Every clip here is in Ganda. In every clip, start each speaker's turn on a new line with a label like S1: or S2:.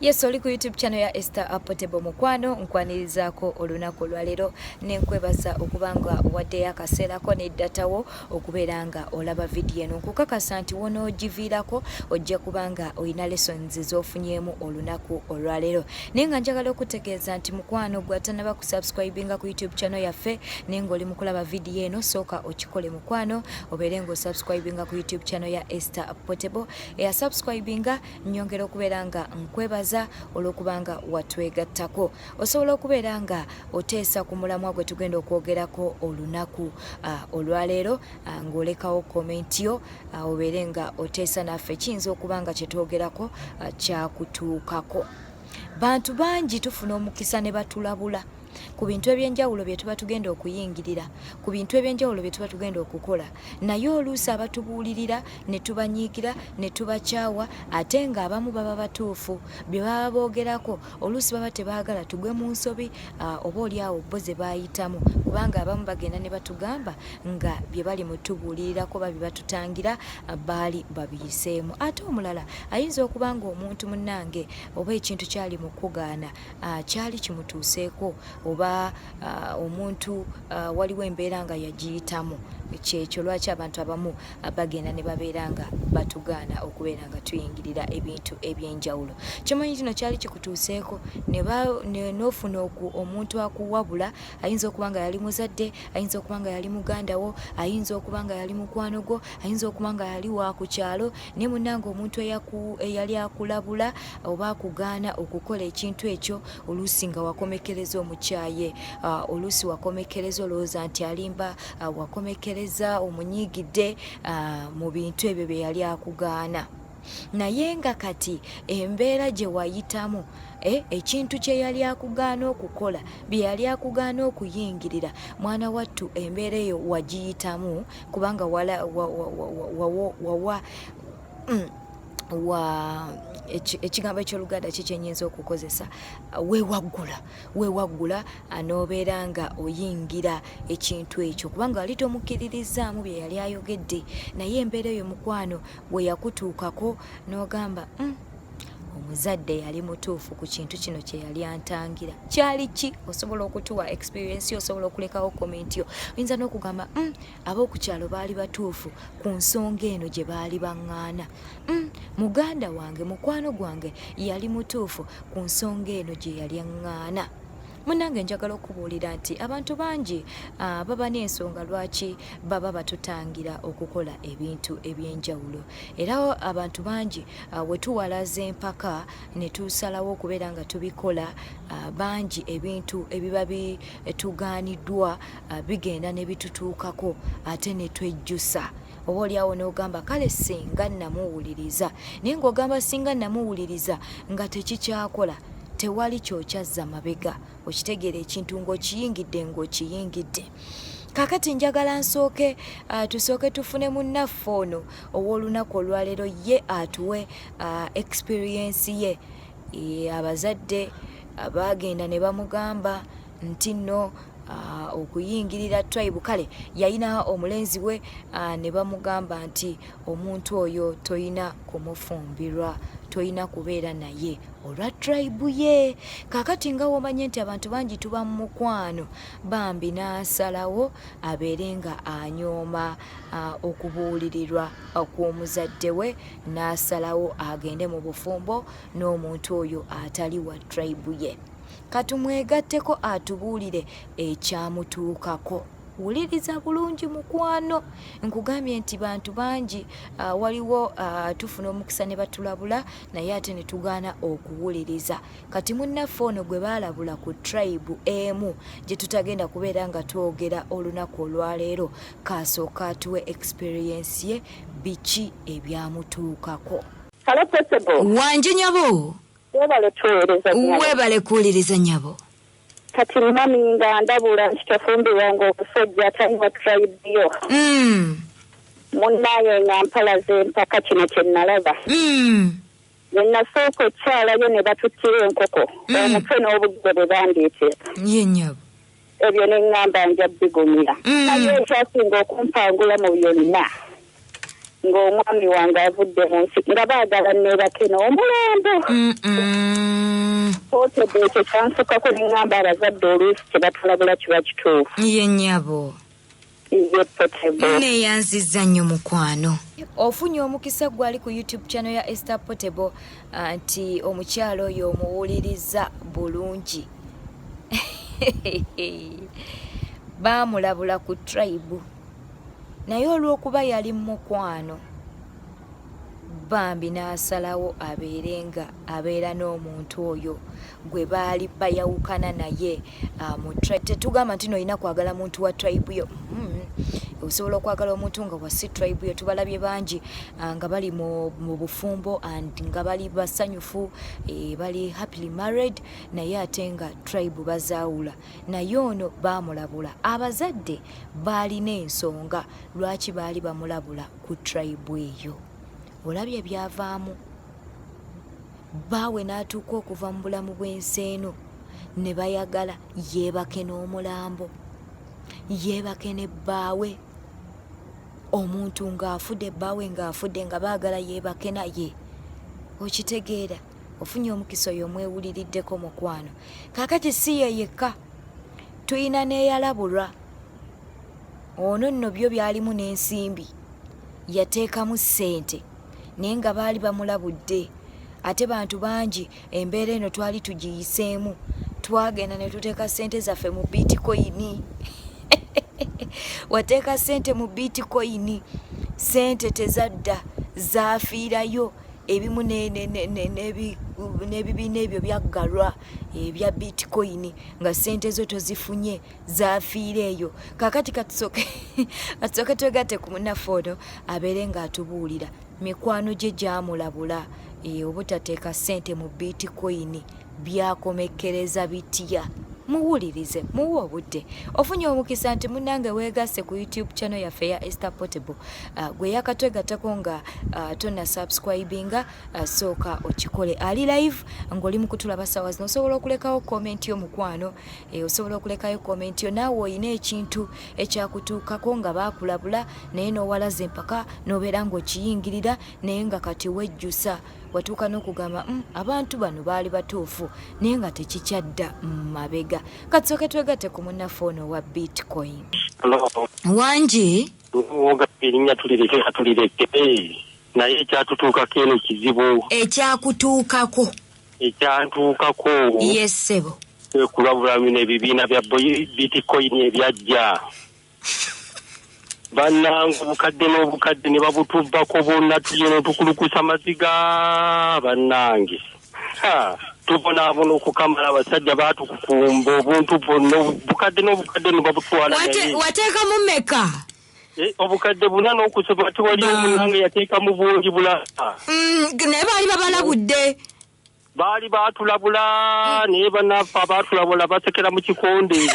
S1: Yes, oli ku YouTube channel ya Esther Apotebo mukwano nkwanirizaako olunaku lwalero nenkwebaza okubanga wadde akaseerako ne datawo okubeera nga olaba video eno nkukakasa nti wonoogiviirako ojja kubanga olina lessons z'ofunyeemu olunaku olwalero naye nga njagala okutegeeza nti mukwano gwatanaba kusubscribinga ku YouTube channel yaffe naye ng'oli mu kulaba video eno sooka okikole mukwano obeere ng'osubscribinga ku YouTube channel ya Esther Apotebo eyasubscribinga nnyongera okubeera nga nkwebaza olwokubanga watwegattako osobola okubeera nga oteesa ku mulamwa gwe tugenda okwogerako olunaku olwaleero ng'olekawo komenti yo obeere nga oteesa naffe kiyinza okuba nga kyetwogerako kyakutuukako. Bantu bangi tufuna omukisa ne batulabula ku bintu ebyenjawulo bye tuba tugenda okuyingirira ku bintu ebyenjawulo bye tuba tugenda okukola naye oluusi abatubuulirira ne tubanyiikira ne tubakyawa ate nga abamu baba batuufu bye baba boogerako oluusi baba tebaagala tugwe mu nsobi oba oliawo bo ze baayitamu kubanga abamu bagenda ne batugamba nga bye bali mutubuulirirako ba bye batutangira baali babiyiseemu ate omulala ayinza okuba nga omuntu munnange oba ekintu kyali mu kugaana kyali kimutuuseeko oba omuntu waliwo embeera nga yagiyitamu kyekyo lwaki abantu abamu bagenda ne babeera nga batugaana okubeera nga tuyingirira ebintu ebyenjawulo. Kimanyi kino kyali kikutuuseeko n'ofuna omuntu akuwabula ayinza okuba nga yali muzadde ayinza okuba nga yali mugandawo ayinza okuba nga yali mukwano gwo ayinza okuba nga yali wa ku kyalo naye munnange omuntu eyali akulabula oba akugaana okukola ekintu ekyo oluusi nga wakomekereza omukyaye oluusi wakomekereza olowooza nti alimba wakomekereza omunyigidde mu bintu ebyo bye yali akugaana naye nga kati embeera gye wayitamu ekintu kye yali akugaana okukola bye yali akugaana okuyingirira mwana wattu embeera eyo wagiyitamu kubanga ekigambo ekyoluganda kikyenyinza okukozesa weewaggula n'obeera nga oyingira ekintu ekyo kubanga wali tomukkiririzaamu bye yali ayogedde naye embeera eyo mukwano bwe yakutuukako n'ogamba omuzadde yali mutuufu ku kintu kino kye yali antangira kyali ki osobola okutuwa experience yo osobola okulekawo komenti yo oyinza n'okugamba ab'okukyalo baali batuufu ku nsonga eno gye baali baŋŋaana muganda wange mukwano gwange yali mutuufu ku nsonga eno gye yali aŋŋaana. Munnange njagala okubuulira nti abantu bangi baba n'ensonga lwaki baba batutangira okukola ebintu ebyenjawulo era abantu bangi we tuwalaza empaka ne tusalawo okubeera nga tubikola bangi ebintu ebiba bitugaaniddwa bigenda ne bitutuukako ate ne twejjusa oba oliawo n'ogamba kale singa namuwuliriza naye ng'ogamba singa namuwuliriza nga tekikyakola tewali kyokyazza mabega okitegeera ekintu ng'okiyingidde. Kakati njagala nsooke tusooke tufune munnaffe ono ow'olunaku olwaleero ye atuwe experience ye abazadde baagenda ne bamugamba nti nno okuyingirira tribe kale yalina omulenzi we ne bamugamba nti omuntu oyo toyina kumufumbirwa toyina kubeera naye olwa tribe ye. Kakati nga womanye nti abantu bangi tuba mu mukwano bambi n'asalawo abeere nga anyooma okubuulirirwa okw'omuzadde we n'asalawo agende mu bufumbo n'omuntu oyo atali wa tribe ye. Katumwegatteko atubuulire ekyamutuukako. Wuliriza bulungi mukwano nkugambye nti bantu bangi waliwo tufuna omukisa ne batulabula naye ate ne tugaana okuwuliriza. Kati munnaffe ono gwe baalabula ku tribe emu gye tutagenda kubeera nga twogera olunaku olwaleero kasooka atuwe experience ye biki ebyamutuukako. Wanje nyabo weebale kuwuliriza nyabo.
S2: Kati mami nga ndabula nti tafumbirwa ng'okusojja taliwa tribe yo. Munnaye nga mpalaze empaka kino kye nalaba. Bwe nasooka okyalayo ne batuttira enkoko omutwe n'obuggo bwe bandeetera.
S1: Ye nyabo.
S2: Ebyo ne ŋŋamba nja bigumira. Naye ekyasinga okumpangula mu byonna ng'omwami wange avudde mu nsi nga baagala neebake n'omulambo. Otedde ekyo kyansukako ne ŋŋamba abazadde oluusi kye batulabula kiba kituufu.
S1: Ye nnyabo.
S2: Ye Potable.
S1: Neeyanzizza nnyo mukwano. Ofunye omukisa gwali ku YouTube channel ya Esther Potable nti omukyalo oyo omuwuliriza bulungi. Baamulabula ku tribe. Naye olw'okuba yali mukwano bambi n'asalawo abeera n'omuntu oyo gwe baali bayawukana naye mu tribe. Tetugamba nti n'olina kwagala muntu wa tribe yo. Osobola okwagala omuntu nga wasi tribe yo. Tubalabye bangi nga bali mu bufumbo and nga bali basanyufu, bali happily married, naye ate nga tribe bazaawula. Naye ono baamulabula. Abazadde baalina ensonga lwaki baali bamulabula ku tribe eyo. Olabye byavaamu. Baawe n'atuuka okuva mu bulamu bw'ensi eno ne bayagala yeebake n'omulambo, yeebake ne bbaawe. Omuntu ng'afudde, bbaawe ng'afudde, nga baagala yeebake naye. Okitegeera? Ofunye omukisa oyo omwewuliriddeko mukwano. Kaakati si ye yekka, tuyina n'eyalabulwa. Ono nno byo byalimu n'ensimbi, yateekamu ssente naye nga baali bamulabudde. Ate bantu bangi embeera eno twali tugiyiseemu, twagenda ne tuteeka ssente zaffe mu bitcoin. Wateeka ssente mu bitcoin, ssente tezadda, zaafiirayo. Ebimu n'ebibiina ebyo byaggalwa ebya bitcoin nga ssente zo tozifunye, zaafiira eyo. Kaakati katusooke twegatte ku munnaffe ono abeere ng'atubuulira mikwano gye gyamulabula obutateeka ssente mu bitcoin byakomekkereza bitya. Muwulirize, muwe obudde. Ofunye omukisa nti munnange weegasse ku YouTube channel yaffe ya Esther Potable. Gwe yakatwegattako nga tonna subscribinga, sooka okikole. Ali live ng'oli mu kutulaba ssaawa zino. Osobola okulekayo komenti yo mukwano, osobola okulekayo komenti yo. Naawe olina ekintu ekyakutuukako nga baakulabula naye n'owalaza empaka n'obeera ng'okiyingirira naye nga kati wejjusa. Watuuka n'okugamba abantu bano baali batuufu naye nga tekikyadda mabega. Katusooke twegatte ku munnaffe ono wa bitcoin. Wangi
S3: erinnya tulireke naye ekyatutuukako eno kizibu.
S1: Ekyakutuukako?
S3: Ekyantuukako
S1: yesebo
S3: kulabula bino ebibiina bya bitcoin ebyajja. Bannange obukadde n'obukadde ne babutubbako bonna tugenda tukulukusa maziga bannange. Tubonaabona okukamala abasajja baatukukumba obuntu bwonna obukadde n'obukadde ne babutwala.
S1: Wateekamu mmeka?
S3: Obukadde buna n'okusoba tiwali omunange yateekamu bungi bulala.
S1: Naye baali babalabudde.
S3: Baali baatulabula naye bannaffe abaatulabula basekera mu kikonde.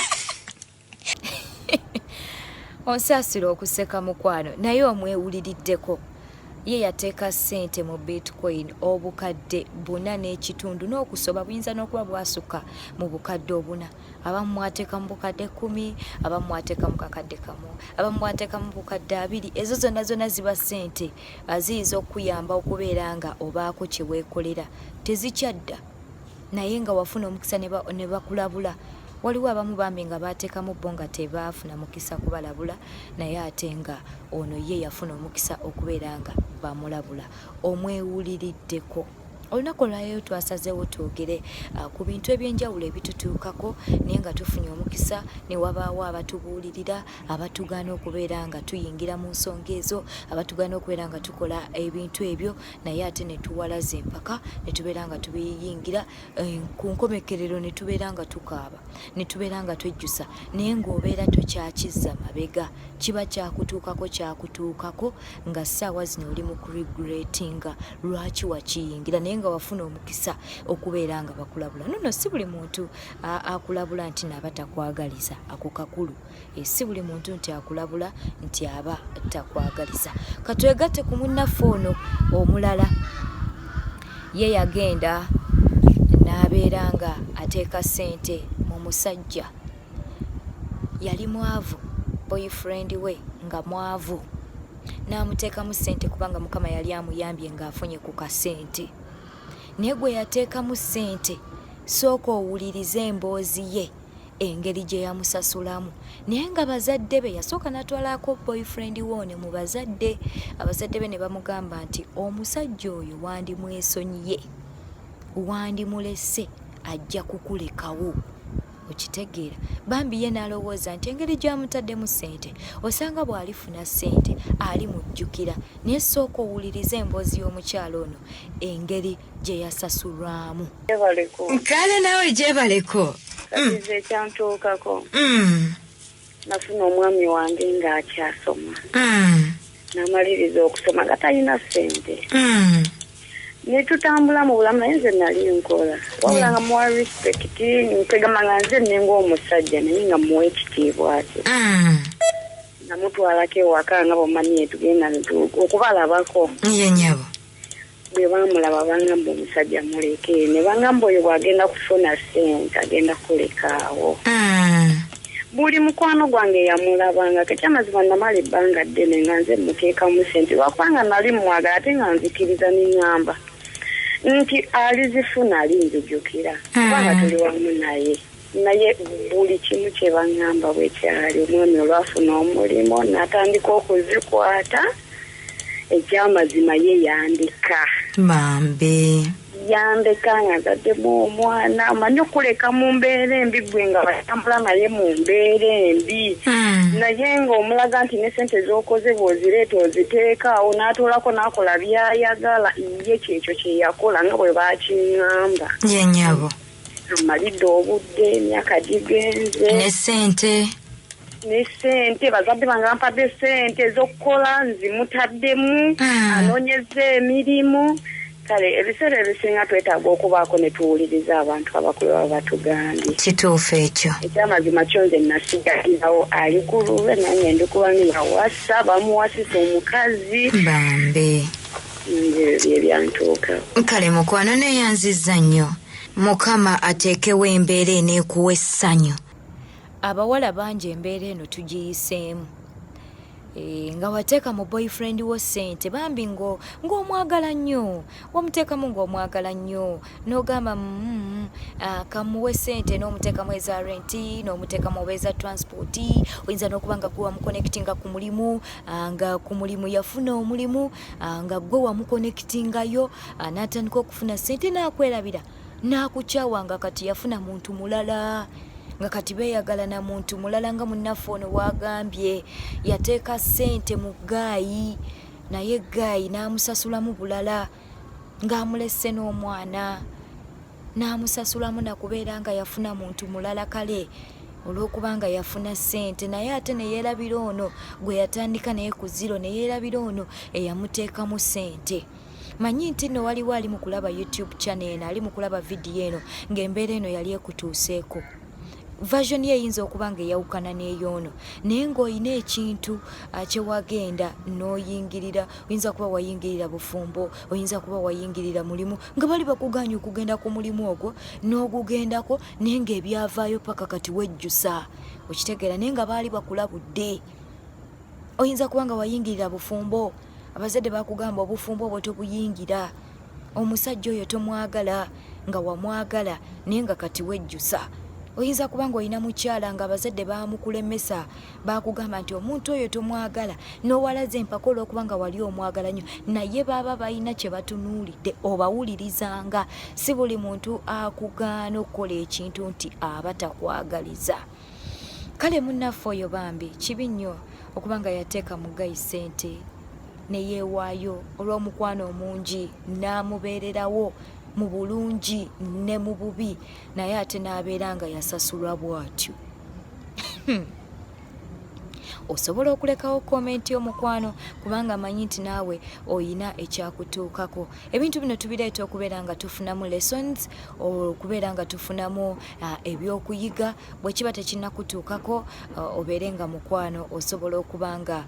S1: Onsaasira okuseka mukwano naye omwewuliriddeko. Ye yateeka ssente mu bitcoin obukadde buna n'ekitundu n'okusoba buyinza n'okuba bwasukka mu bukadde obuna. Abamu mwateeka mu bukadde 10, abamu mwateeka mu kakadde kamu, abamu mwateeka mu bukadde 2. Ezo zonna ziba ssente ziyinza okuyamba okubeera nga obaako kye weekolera. Tezikyadda naye nga wafuna omukisa ne bakulabula. Waliwo abamu bambi nga baateekamu bo nga tebaafuna mukisa kubalabula naye ate nga ono ye yafuna omukisa okubeera nga bamulabula. Omwewuliriddeko. Olunaku olwayo twasazeewo twogere ku bintu ebyenjawulo ebitutuukako naye nga tufunye omukisa ne wabaawo abatubuulirira abatugaana okubeera nga tuyingira mu nsonga ezo, abatugaana okubeera nga tukola ebintu ebyo naye ate ne tuwalaza empaka ne tubeera nga tubiyingira ku nkomekerero ne tubeera nga tukaaba ne tubeera nga twejjusa naye ng'obeera tokyakizza mabega. Kiba kyakutuukako nga ssaawa zino oli mu kuregretinga lwaki wakiyingira naye nga wafuna omukisa okubeera nga bakulabula. Nno si buli muntu akulabula nti naaba takwagaliza ako kakulu. Si buli muntu nti akulabula nti aba takwagaliza. Katwegatte ku munnaffe ono omulala. Ye yagenda n'abeera nga ateeka ssente mu musajja. Yali mwavu, boyfriend we nga mwavu. n'amuteekamu ssente kubanga mukama yali amuyambye ng'afunye ku kasente. Naye gwe yateekamu ssente sooka owulirize emboozi ye engeri gye yamusasulamu. Naye nga bazadde be yasooka n'atwalako boyfriend woone mu bazadde. Abazadde be ne bamugamba nti omusajja oyo wandimwesonyiye, wandimulese, ajja kukulekawo. Okitegeera? Bambi ye n'alowooza nti engeri gy'amutaddemu ssente osanga bw'alifuna ssente alimujjukira. Naye sooka owulirize emboozi y'omukyalo ono engeri gye yasasulwamu.
S2: Kale
S1: naawe gyebaleko.
S2: Katize ekyantuukako. Nafuna omwami wange ng'akyasoma. N'amaliriza okusoma nga talina ssente. Ne tutambula mu bulamu naye nze nali nkola. Wabula nga muwa respect, nkwegamba nga nze nenga omusajja naye nga muwa ekitiibwa kye. Namutwalako ewaka nga bomanyi tugenda okubalabako.
S1: Ye nnyabo.
S2: Bwe baamulaba bangamba omusajja muleke, ne bangamba oyo bw'agenda kufuna ssente agenda kulekaawo. Buli mukwano gwange yamulabanga kekyamazima namala ebbanga ddene nga nze muteekamu ssente lwakubanga nali mwagala ate nga nzikiriza n'eŋŋamba nti alizifuna alinzijjukira kubanga tuli wamu naye buli kimu kye baŋŋamba bwe kyali. Omwami olwafuna omulimu n'atandika okuzikwata. Ekyamazima ye yandika.
S1: Bambi.
S2: Yandika nga azaddemu omwana amanyi okuleka mu mbeera embi gwe nga batambula naye mu mbeera embi. Naye ng'omulaga nti ne ssente z'okoze bw'ozireeta oziteekaawo n'atuulako n'akola by'ayagala. Ye kyekyo kye yakola nga bwe bakiŋŋamba.
S1: Ye nnyabo.
S2: Amalidde obudde emyaka gigenze.
S1: Ne ssente.
S2: Ne ssente bazadde bange bampadde ssente ez'okukola nzimutaddemu. Anoonyeza emirimu. Kale ebiseera ebisinga twetaaga okubaako ne tuwuliriza abantu abakulu baba batugambye. Kituufu ekyo. Ekyamazima kyo nze nasigalirawo ali ku lulwe nange ndikubanira wasa bamuwasisa omukazi.
S1: Bambi.
S2: Nze bye byantuuka.
S1: Kale mukwano neeyanzizza nnyo. Mukama ateekewo embeera eneekuwa essanyu. Abawala bangi embeera eno tugiyiseemu. Nga wateeka mu boyfriend wo ssente bambi ng'omwagala nnyo, wamuteekamu ng'omwagala nnyo n'ogamba kamuwe ssente n'omuteekamu eza renti n'omuteekamu oba eza transporti. Oyinza n'okuba nga gwe wamukonekitinga ku mulimu nga ku mulimu yafuna omulimu nga gwe wamukonekitingayo n'atandika okufuna ssente n'akwerabira n'akukyawa nga kati yafuna muntu mulala. Nga kati beeyagala na muntu mulala nga munnaffe ono waagambye yateeka ssente mu gaayi naye gaayi n'amusasulamu bulala ng'amulesse n'omwana n'amusasulamu nakubeera nga yafuna muntu mulala. Kale olw'okubanga yafuna ssente naye ate ne yeerabira ono gwe yatandika naye ku ziro ne yeerabira ono eyamuteekamu ssente. Manyi nti nno waliwo ali mu kulaba YouTube channel eno ali mu kulaba vidiyo eno ng'embeera eno yali ekutuuseeko. Version ye eyinza okuba nga eyawukana n'eyoono naye ng'olina ekintu kye wagenda n'oyingirira. Oyinza kuba wayingirira bufumbo, oyinza kuba wayingirira mulimu nga bali bakuganya okugenda ku mulimu ogwo n'ogugendako naye ng'ebyavaayo paka kati wejjusa. Okitegeera naye nga baali bakulabudde. Oyinza kuba nga wayingirira bufumbo, abazadde bakugamba obufumbo obwo tobuyingira. Omusajja oyo tomwagala nga wamwagala naye nga kati wejjusa. Oyinza kuba nga olina mukyala nga abazadde baamukulemesa baakugamba nti omuntu oyo tomwagala n'owalaze empaka olw'okuba nga wali omwagala nnyo naye baba balina kye batunuulidde obawulirizanga. Si buli muntu akugaana okukola ekintu nti aba takwagaliza. Kale munnaffe oyo bambi kibi nnyo okuba nga yateeka mu gayi ssente ne yeewaayo olw'omukwano omungi n'amubeererawo mu bulungi ne mu bubi naye ate n'abeera nga yasasulwa bw'atyo. Osobola okulekawo komenti y'omukwano kubanga manyi nti naawe oyina ekyakutuukako. Ebintu bino tubireeta okubeera nga tufunamu lessons, okubeera nga tufunamu ebyokuyiga. Bwe kiba tekinnakutuukako obeere nga mukwano osobola okuba nga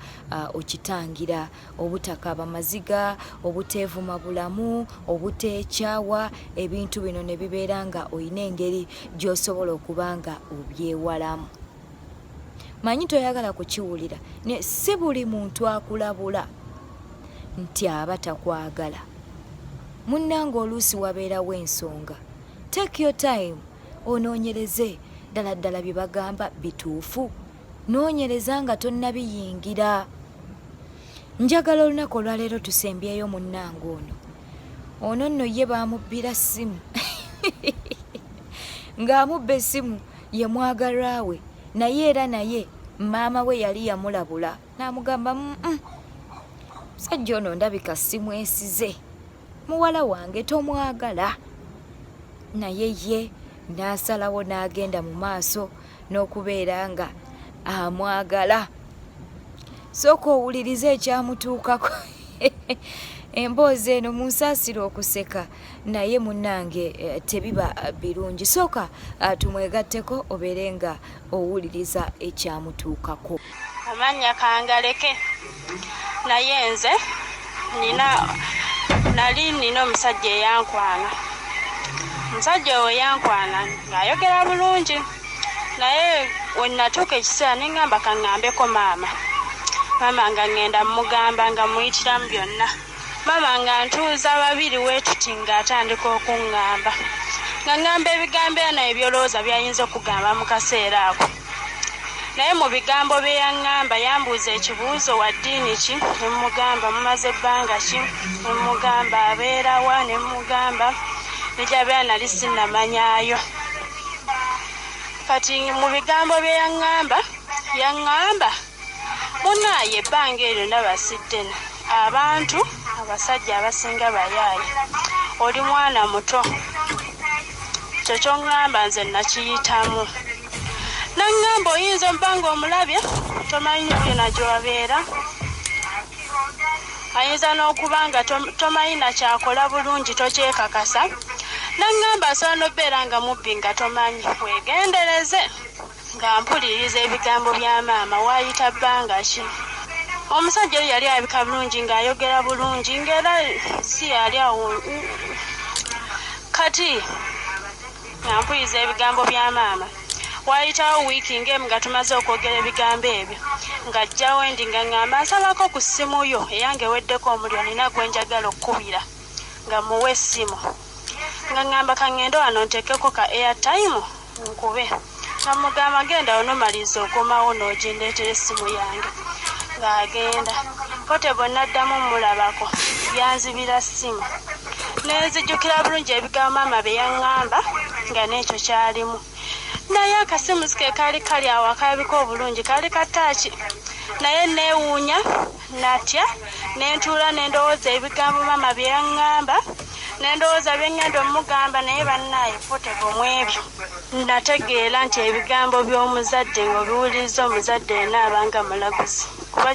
S1: okitangira obutakaaba maziga, obuteevuma bulamu, obuteekyawa. Ebintu bino ne bibeera nga oyina engeri gy'osobola okuba nga obyewalamu. manyi toyagala kukiwulira ne si buli muntu akulabula nti aba takwagala. Munnange oluusi wabeerawo ensonga. Take your time onoonyereze ddala bye bagamba bituufu. Noonyereza nga tonnabiyingira. Njagala olunaku olwaleero tusembyeyo munnange ono nno ye baamubbira ssimu ng'amubba essimu ye mwagalwa we, naye era naye maama we yali yamulabula n'amugamba musajja ono ndabika ssimu esize, muwala wange tomwagala. Naye ye n'asalawo n'agenda mu maaso n'okubeera nga amwagala. Sooka owulirize ekyamutuukako. Emboozi eno munsaasire okuseka naye munnange tebiba birungi. Sooka tumwegatteko obeere nga owuliriza ekyamutuukako.
S4: Amanya kangaleke naye nze nina omusajja eyankwana. Omusajja oyo yankwana ng'ayogera bulungi, naye we natuuka ekiseera ne ŋŋamba kaŋŋambeko maama nga ŋŋenda mugamba nga muyitiramu byonna. Maama nga ntuuza babiri weetuti ng'atandika okuŋŋamba nga ŋŋamba ebigambo naye byolowooza byayinza okugamba mu kaseera ako. Naye mu bigambo bye yaŋŋamba yambuuza ekibuuzo wa ddiini ki, ne mugamba mumaze ebbanga ki, ne mugamba abeerawa, ne mugamba nejabeera nali sinnamanyaayo. Kati mu bigambo bye yaŋŋamba munaaye ebbanga eryo ndaba siddene. Abantu abasajja abasinga bayaaye, oli mwana muto, kyo ky'oŋŋamba nze nakiyitamu. Naŋŋamba oyinza obbanga omulabye tomanyi byonna gy'obeera, ayinza n'okuba nga tomanyi nakyakola bulungi tokyekakasa. Naŋŋamba asobola n'obeera nga mubbi nga tomanyi. Weegendereze nga mpuliriza ebigambo bya maama waayita bbanga ki. Omusajja oyo yali abika bulungi ng'ayogera bulungi ng'era si yali awo. Kati nga mpuliriza ebigambo bya maama waayitawo wiiki ng'emu nga tumaze okwogera ebigambo ebyo ng'ajjawo endi nga ŋŋamba nsabako ku ssimu yo eyange eweddeko omuliro nina gwe njagala okkubira nga muwe essimu. Nga ŋŋamba kaŋŋende wano nteekeko ka airtime nkube. Nga mugamba genda onomaliza okomawo n'ogindeetera essimu yange. Ng'agenda Portable n'addamu mulabako yanzibira ssimu. Nenzijjukira bulungi ebigambo maama bye yaŋŋamba nga n'ekyo kyalimu. Naye akasimu ke kaali kali awo akalabika obulungi kaali kataaki. Naye neewuunya natya nentuula nendowooza ebigambo maama bye yaŋŋamba, nendowooza bye ŋŋenda omugamba. Naye bannaaye Portable mu ebyo nategeera nti ebigambo by'omuzadde ng'obiwuliriza omuzadde yena abanga mulaguzi, kuba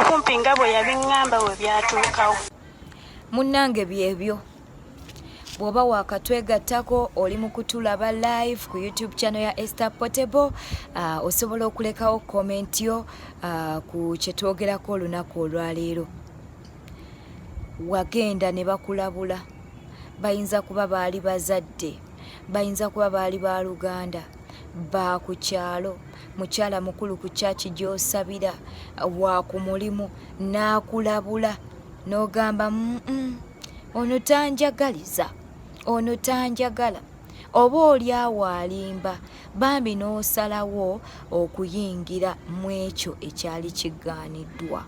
S4: kumpi nga bwe yabiŋŋamba we byatuukawo.
S1: Munnange byebyo. Bw'oba wakatwegattako oli mu kutulaba live ku YouTube channel ya Esther Portable, osobola okulekawo comment yo ku kyetwogerako olunaku olwaleero. Wagenda ne bakulabula, bayinza kuba baali bazadde, bayinza kuba baali ba Luganda, ba ku kyalo, mukyala mukulu ku kyaki gy'osabira, wa ku mulimu, n'akulabula n'ogamba ono tanjagaliza, ono tanjagala, oba oli awo alimba, bambi n'osalawo okuyingira mu ekyo ekyali kigaaniddwa.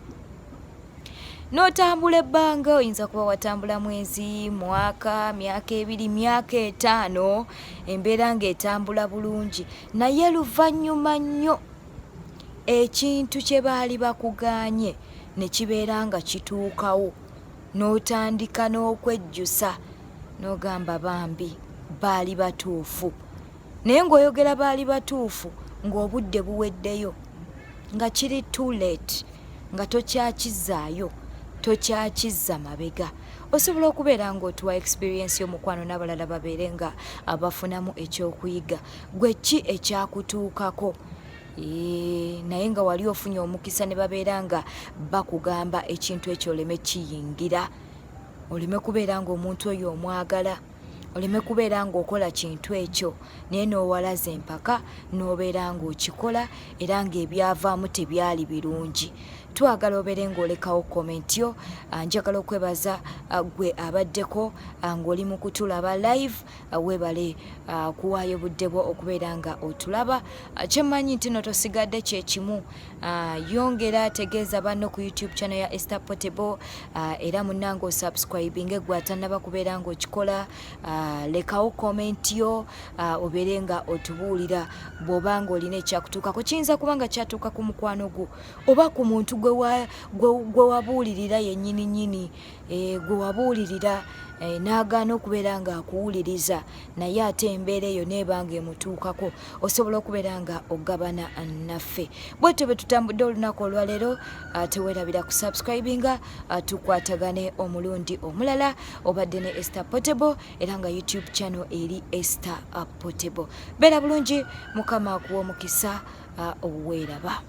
S1: N'otambula ebbanga, oyinza kuba watambula mwezi, mwaka, myaka 2, myaka 5, embeera ng'etambula bulungi, naye luvannyuma nnyo ekintu kye baali bakugaanye ne kibeera nga kituukawo, n'otandika n'okwejjusa n'ogamba bambi baali batuufu. Naye ng'oyogera baali batuufu ng'obudde buweddeyo, nga kiri too late, nga tokyakizaayo, tokyakizza mabega. Osobola okubeera ng'otuwa experience y'omukwano n'abalala babeere nga abafunamu ekyokuyiga. Gwe ki ekyakutuukako? Naye nga wali ofunye omukisa ne babeera nga bakugamba ekintu ekyo oleme kiyingira, oleme kubeera ng'omuntu oyo omwagala, oleme kubeera ng'okola kintu ekyo naye n'owalaza empaka n'obeera ng'okikola era ng'ebyavaamu tebyali birungi. Twagala obeere ng'olekawo komenti yo. Njagala okwebaza gwe abaddeko ng'oli mu kutulaba live. Weebale kuwaayo budde bwo okubeera nga otulaba. Kyemmanyi nti no tosigadde kyekimu. Yongera tegeeza banno ku YouTube channel ya Esther Portable era munnange osubscribinge gwe atannaba kubeera ng'okikola. Lekawo komenti yo obeere nga otubuulira bw'oba ng'olina ekyakutuukako. Kiyinza kubanga kyatuuka ku mukwano gwo oba ku muntu gwe wabuulirira yennyini gwe wabuulirira n'agaana okubeera ng'akuwuliriza naye ate embeera eyo neebanga emutuukako osobola okubeera nga ogabana naffe. Bwetyo bwe tutambudde olunaku olwaleero teweerabira kusubscribinga. Tukwatagane omulundi omulala. Obadde ne Esther Portable era nga YouTube channel eri Esther Portable. Beera bulungi, Mukama akuwa omukisa. Oweeraba.